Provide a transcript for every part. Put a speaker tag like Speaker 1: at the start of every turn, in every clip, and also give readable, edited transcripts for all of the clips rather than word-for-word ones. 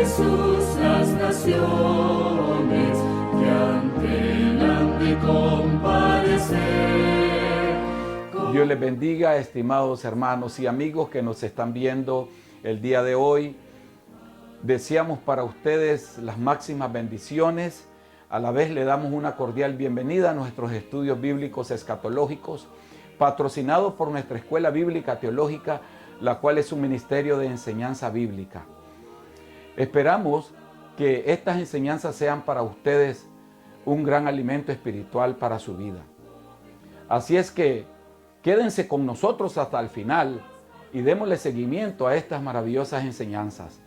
Speaker 1: Jesús las naciones que anhelan de compadecer.
Speaker 2: Dios les bendiga, estimados hermanos y amigos que nos están viendo el día de hoy. Deseamos para ustedes las máximas bendiciones. A la vez le damos una cordial bienvenida a nuestros estudios bíblicos escatológicos, patrocinados por nuestra Escuela Bíblica Teológica, la cual es un ministerio de enseñanza bíblica. Esperamos que estas enseñanzas sean para ustedes un gran alimento espiritual para su vida. Así es que quédense con nosotros hasta el final y démosle seguimiento a estas maravillosas enseñanzas.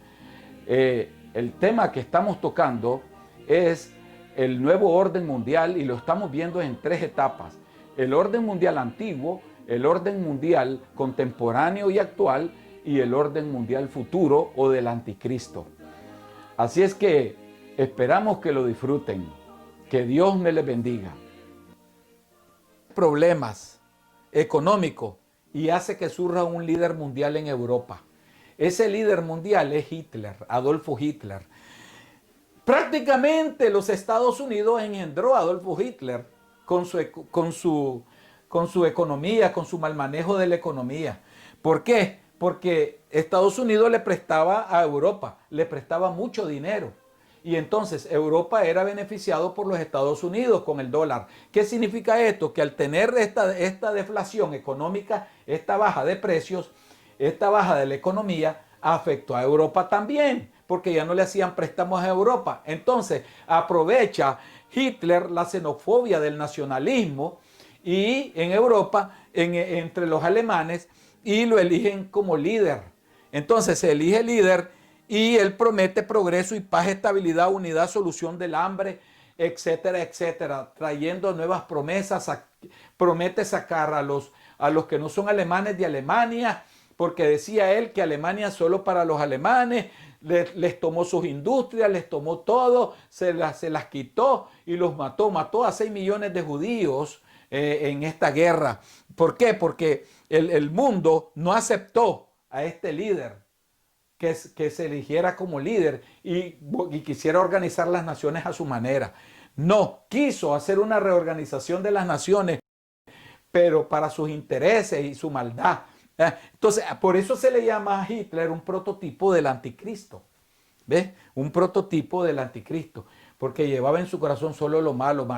Speaker 2: El tema que estamos tocando es el nuevo orden mundial y lo estamos viendo en tres etapas. El orden mundial antiguo, el orden mundial contemporáneo y actual y el orden mundial futuro o del anticristo. Así es que esperamos que lo disfruten. Que Dios me les bendiga. Problemas económicos y hace que surja un líder mundial en Europa. Ese líder mundial es Hitler, Adolfo Hitler. Prácticamente los Estados Unidos engendró a Adolfo Hitler con su economía, con su mal manejo de la economía. ¿Por qué? Porque Estados Unidos le prestaba a Europa, le prestaba mucho dinero. Y entonces Europa era beneficiado por los Estados Unidos con el dólar. ¿Qué significa esto? Que al tener esta deflación económica, esta baja de precios, esta baja de la economía, afectó a Europa también, porque ya no le hacían préstamos a Europa. Entonces aprovecha Hitler la xenofobia del nacionalismo y en Europa, entre los alemanes, y lo eligen como líder. Entonces se elige líder y él promete progreso y paz, estabilidad, unidad, solución del hambre, etcétera, etcétera, trayendo nuevas promesas. Promete sacar a los que no son alemanes de Alemania, porque decía él que Alemania solo para los alemanes, les tomó sus industrias, les tomó todo, se las quitó y los mató. Mató a 6 millones de judíos en esta guerra. ¿Por qué? Porque el mundo no aceptó a este líder que se eligiera como líder y quisiera organizar las naciones a su manera. No, quiso hacer una reorganización de las naciones, pero para sus intereses y su maldad. Entonces, por eso se le llama a Hitler un prototipo del anticristo. ¿Ves? Un prototipo del anticristo, porque llevaba en su corazón solo lo malo,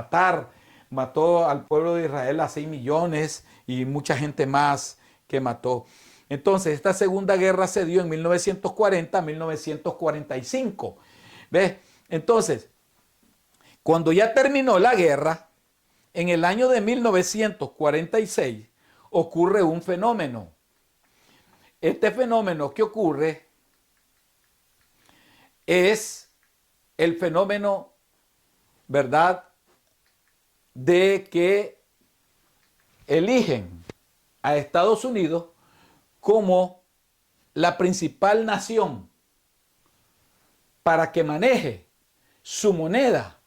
Speaker 2: mató al pueblo de Israel a 6 millones y mucha gente más que mató. Entonces, esta segunda guerra se dio en 1940 a 1945. ¿Ves? Entonces, cuando ya terminó la guerra, en el año de 1946 ocurre un fenómeno. Este fenómeno que ocurre es el fenómeno, ¿verdad?, de que eligen a Estados Unidos como la principal nación para que maneje su moneda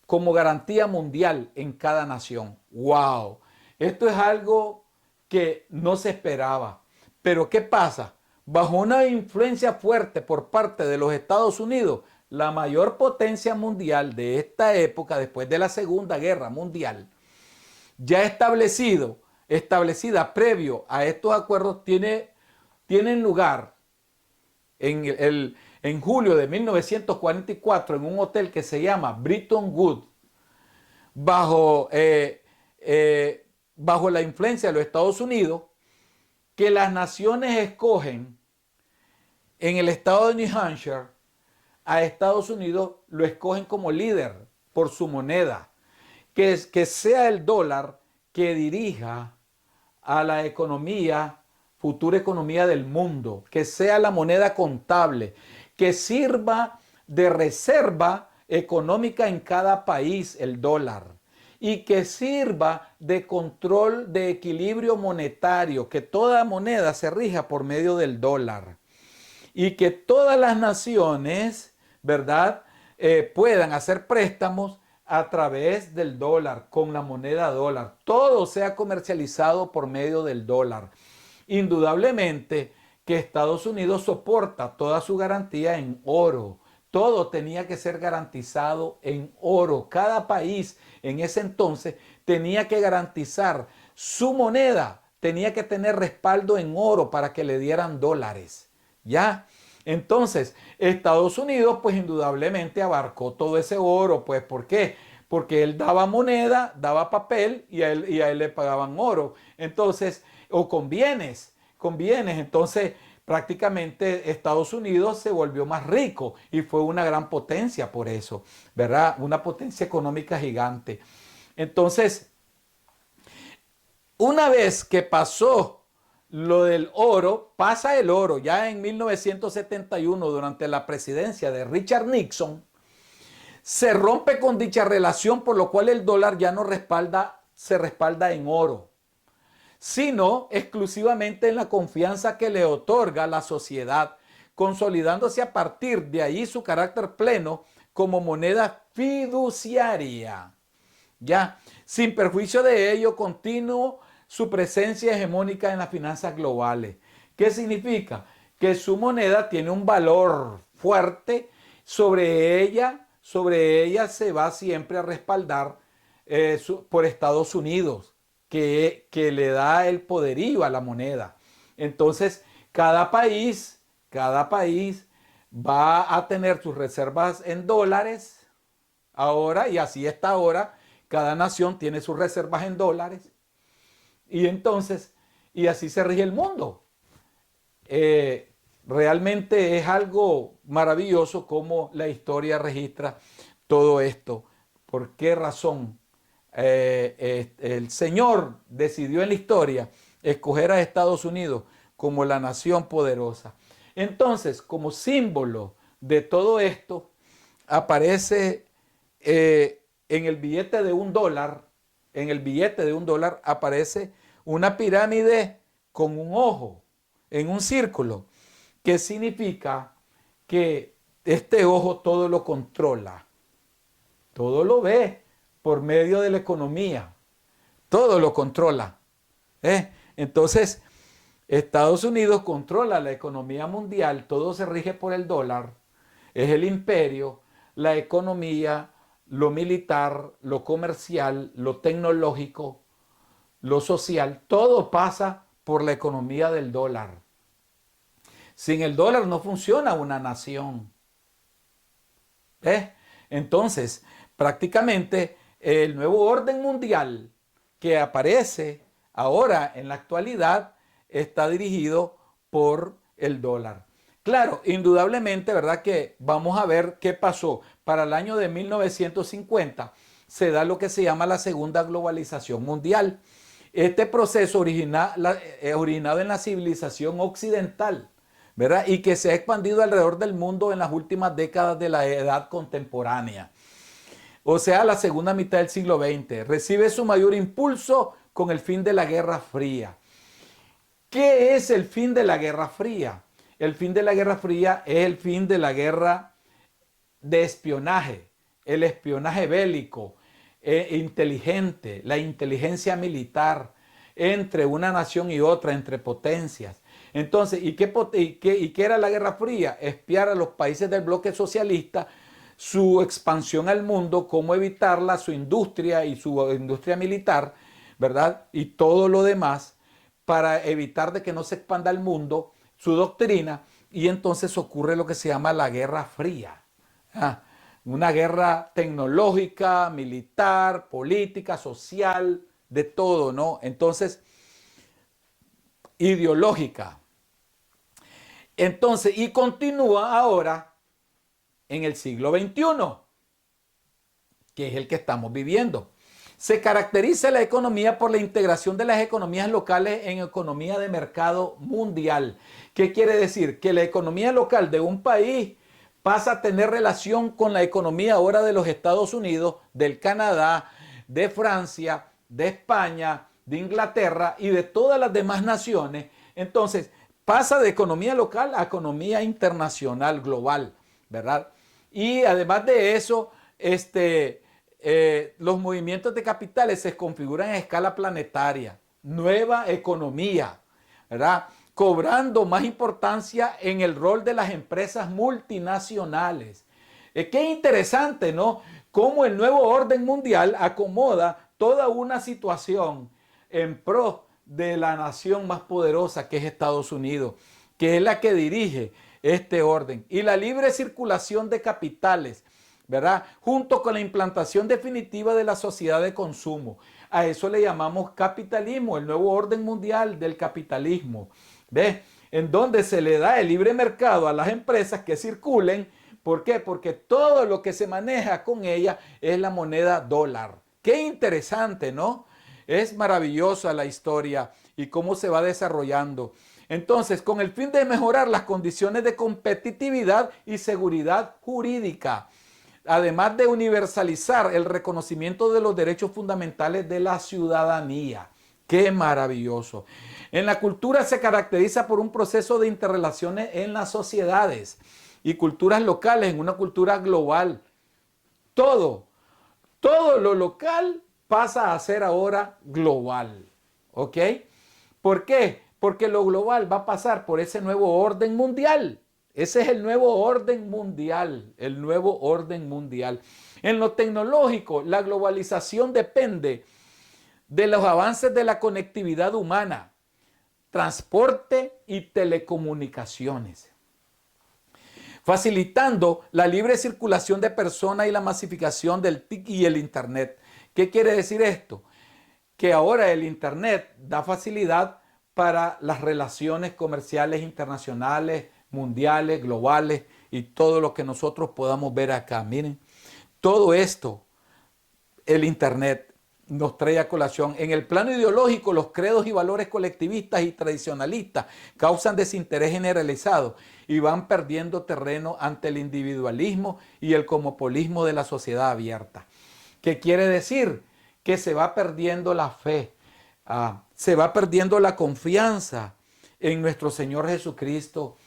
Speaker 2: como garantía mundial en cada nación. ¡Wow! Esto es algo que no se esperaba. Pero ¿qué pasa? Bajo una influencia fuerte por parte de los Estados Unidos, la mayor potencia mundial de esta época, después de la Segunda Guerra Mundial, ya establecida previo a estos acuerdos, tienen lugar en julio de 1944 en un hotel que se llama Bretton Woods, bajo la influencia de los Estados Unidos, que las naciones escogen en el estado de New Hampshire a Estados Unidos, lo escogen como líder por su moneda, que sea el dólar que dirija a la economía, futura economía del mundo, que sea la moneda contable, que sirva de reserva económica en cada país el dólar, y que sirva de control de equilibrio monetario, que toda moneda se rija por medio del dólar y que todas las naciones, ¿verdad?, puedan hacer préstamos a través del dólar, con la moneda dólar. Todo sea comercializado por medio del dólar. Indudablemente que Estados Unidos soporta toda su garantía en oro. Todo tenía que ser garantizado en oro. Cada país en ese entonces tenía que garantizar su moneda, tenía que tener respaldo en oro para que le dieran dólares. ¿Ya? Entonces, Estados Unidos, pues indudablemente abarcó todo ese oro. Pues, ¿por qué? Porque él daba moneda, daba papel y a él le pagaban oro. Entonces, o con bienes. Entonces, prácticamente Estados Unidos se volvió más rico y fue una gran potencia por eso, ¿verdad? Una potencia económica gigante. Entonces, una vez que pasó lo del oro, pasa el oro ya en 1971 durante la presidencia de Richard Nixon, se rompe con dicha relación, por lo cual el dólar ya no se respalda en oro, sino exclusivamente en la confianza que le otorga la sociedad, consolidándose a partir de ahí su carácter pleno como moneda fiduciaria. Ya, sin perjuicio de ello, continuo su presencia hegemónica en las finanzas globales. ¿Qué significa? Que su moneda tiene un valor fuerte, sobre ella se va siempre a respaldar por Estados Unidos, que le da el poderío a la moneda. Entonces, cada país va a tener sus reservas en dólares ahora, y así está ahora. Cada nación tiene sus reservas en dólares. Y entonces, y así se rige el mundo. Realmente es algo maravilloso cómo la historia registra todo esto. ¿Por qué razón el Señor decidió en la historia escoger a Estados Unidos como la nación poderosa? Entonces, como símbolo de todo esto, aparece en el billete de $1, aparece una pirámide con un ojo en un círculo, que significa que este ojo todo lo controla, todo lo ve por medio de la economía, todo lo controla. Entonces, Estados Unidos controla la economía mundial, todo se rige por el dólar, es el imperio, la economía, lo militar, lo comercial, lo tecnológico, lo social, todo pasa por la economía del dólar. Sin el dólar no funciona una nación. Entonces, prácticamente el nuevo orden mundial que aparece ahora en la actualidad está dirigido por el dólar. Claro, indudablemente, ¿verdad? Que vamos a ver qué pasó. Para el año de 1950 se da lo que se llama la segunda globalización mundial. Este proceso originado en la civilización occidental, ¿verdad? Y que se ha expandido alrededor del mundo en las últimas décadas de la edad contemporánea. O sea, la segunda mitad del siglo XX. Recibe su mayor impulso con el fin de la Guerra Fría. ¿Qué es el fin de la Guerra Fría? El fin de la Guerra Fría es el fin de la guerra de espionaje, el espionaje bélico, inteligente, la inteligencia militar entre una nación y otra, entre potencias. Entonces, ¿y qué era la Guerra Fría? Espiar a los países del bloque socialista, su expansión al mundo, cómo evitarla, su industria y su industria militar, ¿verdad? Y todo lo demás para evitar de que no se expanda el mundo, su doctrina, y entonces ocurre lo que se llama la Guerra Fría. Una guerra tecnológica, militar, política, social, de todo, ¿no? Entonces, ideológica. Entonces, y continúa ahora en el siglo XXI, que es el que estamos viviendo. Se caracteriza la economía por la integración de las economías locales en economía de mercado mundial. ¿Qué quiere decir? Que la economía local de un país pasa a tener relación con la economía ahora de los Estados Unidos, del Canadá, de Francia, de España, de Inglaterra y de todas las demás naciones. Entonces, pasa de economía local a economía internacional, global, ¿verdad? Y además de eso, los movimientos de capitales se configuran a escala planetaria. Nueva economía, ¿verdad? cobrando más importancia en el rol de las empresas multinacionales. Qué interesante, ¿no? Cómo el nuevo orden mundial acomoda toda una situación en pro de la nación más poderosa, que es Estados Unidos, que es la que dirige este orden. Y la libre circulación de capitales, ¿verdad? Junto con la implantación definitiva de la sociedad de consumo. A eso le llamamos capitalismo, el nuevo orden mundial del capitalismo. ¿Ves? En donde se le da el libre mercado a las empresas que circulen. ¿Por qué? Porque todo lo que se maneja con ella es la moneda dólar. Qué interesante, ¿no? Es maravillosa la historia y cómo se va desarrollando. Entonces, con el fin de mejorar las condiciones de competitividad y seguridad jurídica, además de universalizar el reconocimiento de los derechos fundamentales de la ciudadanía. ¡Qué maravilloso! En la cultura se caracteriza por un proceso de interrelaciones en las sociedades y culturas locales, en una cultura global. Todo lo local pasa a ser ahora global. ¿Ok? ¿Por qué? Porque lo global va a pasar por ese nuevo orden mundial. Ese es el nuevo orden mundial, el nuevo orden mundial. En lo tecnológico, la globalización depende de los avances de la conectividad humana, transporte y telecomunicaciones, facilitando la libre circulación de personas y la masificación del TIC y el Internet. ¿Qué quiere decir esto? Que ahora el Internet da facilidad para las relaciones comerciales internacionales, mundiales, globales y todo lo que nosotros podamos ver acá. Miren, todo esto, el Internet nos trae a colación. En el plano ideológico, los credos y valores colectivistas y tradicionalistas causan desinterés generalizado y van perdiendo terreno ante el individualismo y el cosmopolismo de la sociedad abierta. ¿Qué quiere decir? Que se va perdiendo la fe, se va perdiendo la confianza en nuestro Señor Jesucristo.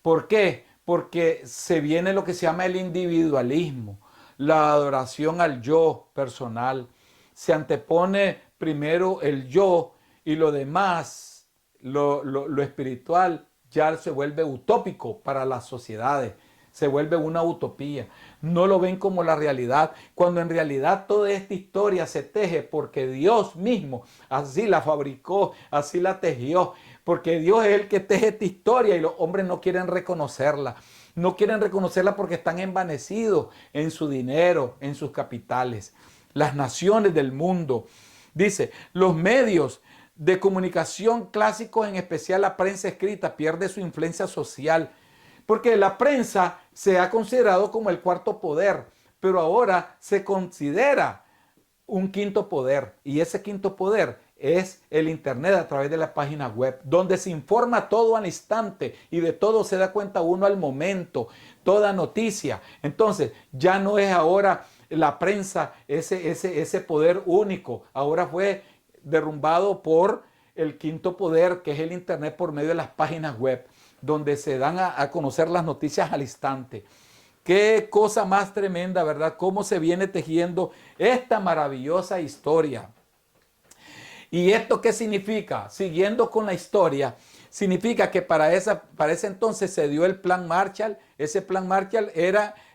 Speaker 2: ¿Por qué? Porque se viene lo que se llama el individualismo, la adoración al yo personal. Se antepone primero el yo y lo demás, lo espiritual, ya se vuelve utópico para las sociedades, se vuelve una utopía. No lo ven como la realidad, cuando en realidad toda esta historia se teje porque Dios mismo así la fabricó, así la tejió, porque Dios es el que teje esta historia y los hombres no quieren reconocerla. No quieren reconocerla porque están envanecidos en su dinero, en sus capitales. Las naciones del mundo. Dice, los medios de comunicación clásicos, en especial la prensa escrita, pierde su influencia social. Porque la prensa se ha considerado como el cuarto poder, pero ahora se considera un quinto poder. Y ese quinto poder es el Internet a través de la página web, donde se informa todo al instante y de todo se da cuenta uno al momento, toda noticia. Entonces, ya no es ahora la prensa ese poder único. Ahora fue derrumbado por el quinto poder, que es el Internet por medio de las páginas web, donde se dan a conocer las noticias al instante. Qué cosa más tremenda, ¿verdad? Cómo se viene tejiendo esta maravillosa historia. ¿Y esto qué significa? Siguiendo con la historia, significa que para ese entonces se dio el Plan Marshall. Ese Plan Marshall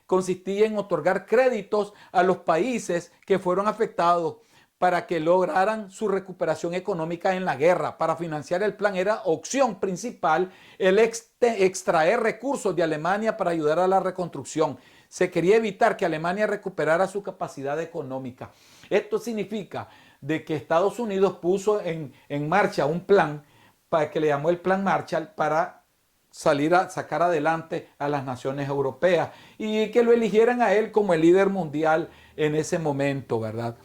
Speaker 2: consistía en otorgar créditos a los países que fueron afectados para que lograran su recuperación económica en la guerra. Para financiar el plan era opción principal el extraer recursos de Alemania para ayudar a la reconstrucción. Se quería evitar que Alemania recuperara su capacidad económica. Esto significa de que Estados Unidos puso en marcha un plan para que le llamó el Plan Marshall para sacar adelante a las naciones europeas y que lo eligieran a él como el líder mundial en ese momento, ¿verdad?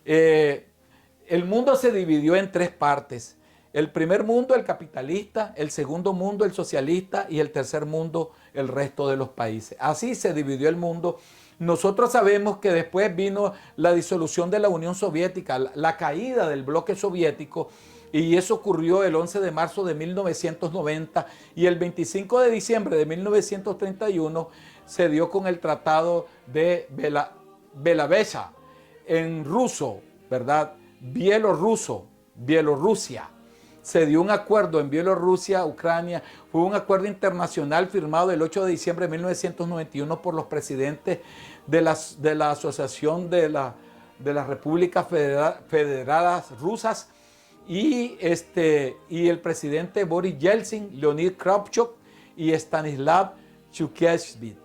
Speaker 2: El mundo se dividió en tres partes. El primer mundo, el capitalista; el segundo mundo, el socialista; y el tercer mundo, el resto de los países. Así se dividió el mundo. Nosotros sabemos que después vino la disolución de la Unión Soviética, la caída del bloque soviético, y eso ocurrió el 11 de marzo de 1990, y el 25 de diciembre de 1931 se dio con el Tratado de Belavesa, en ruso, ¿verdad? Bielorrusia. se dio un acuerdo en Bielorrusia, Ucrania, fue un acuerdo internacional firmado el 8 de diciembre de 1991 por los presidentes de la Asociación de las Repúblicas Federadas Rusas y el presidente Boris Yeltsin, Leonid Kravchuk y Stanislav Shukashvili.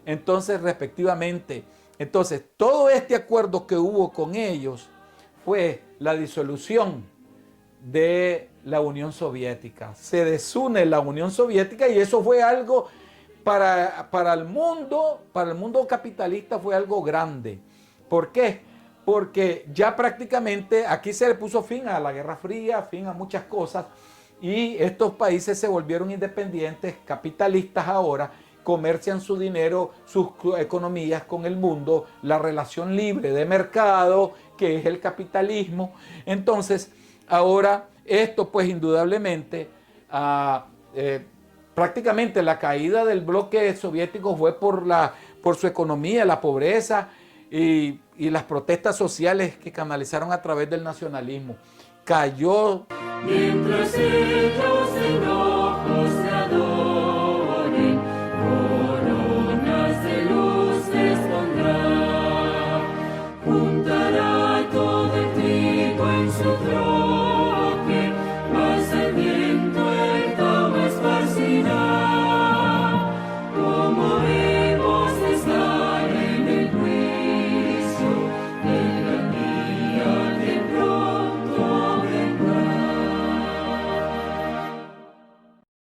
Speaker 2: Entonces, respectivamente, todo este acuerdo que hubo con ellos fue la disolución de la Unión Soviética. Se desune la Unión Soviética y eso fue algo para el mundo capitalista fue algo grande. ¿Por qué? Porque ya prácticamente aquí se le puso fin a la Guerra Fría, fin a muchas cosas y estos países se volvieron independientes, capitalistas ahora, comercian su dinero, sus economías con el mundo, la relación libre de mercado, que es el capitalismo. Entonces, ahora esto pues indudablemente, prácticamente la caída del bloque soviético fue por su economía, la pobreza y las protestas sociales que canalizaron a través del nacionalismo. Cayó.
Speaker 1: Mientras ellos